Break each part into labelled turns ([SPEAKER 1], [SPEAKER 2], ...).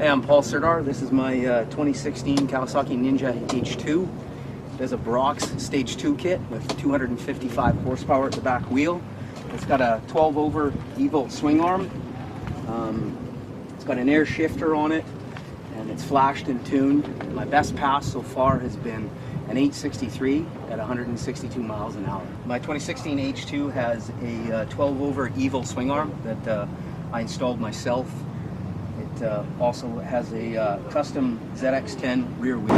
[SPEAKER 1] Hey, I'm Paul Serdar. This is my 2016 Kawasaki Ninja H2. It has a Brox Stage 2 kit with 255 horsepower at the back wheel. It's got a 12-over E-volt swing arm. It's got an air shifter on it, and it's flashed and tuned. My best pass so far has been an 863 at 162 miles an hour. My 2016 H2 has a 12-over E-volt swing arm that I installed myself. It also has a custom ZX10 rear wheel.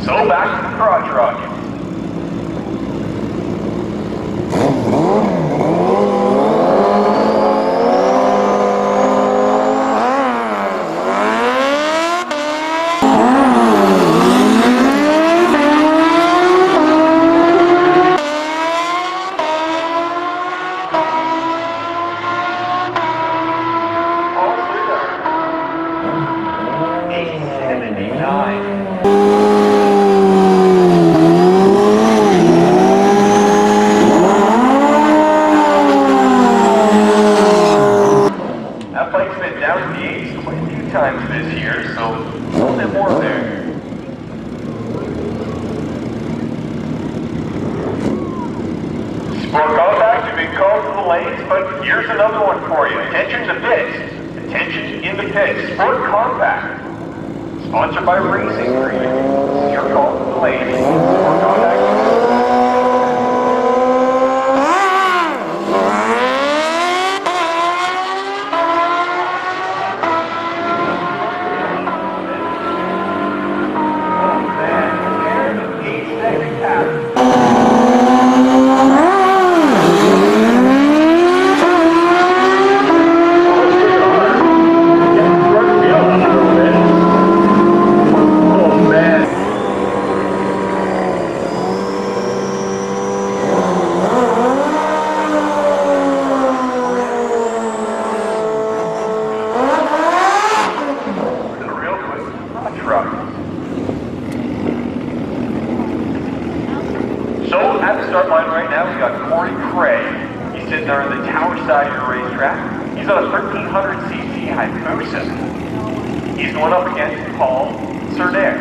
[SPEAKER 2] So back to the crotch rocket. That bike's been down in the 80s quite a few times this year, so a little bit more there. Sport contact, you've been called to the lanes, but here's another one for you. Attention in the pits. Attention in the pits. Sport compact. Sponsored by Racing Green. This is your call to the lanes. Sport contact. So at the start line right now, we got Corey Craig. He's sitting there on the tower side of your racetrack. He's on a 1300cc hayabusa. He's going up against Paul Serdar.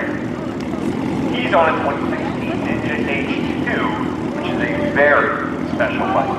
[SPEAKER 2] He's on a 2016 Ninja H2, which is a very special bike.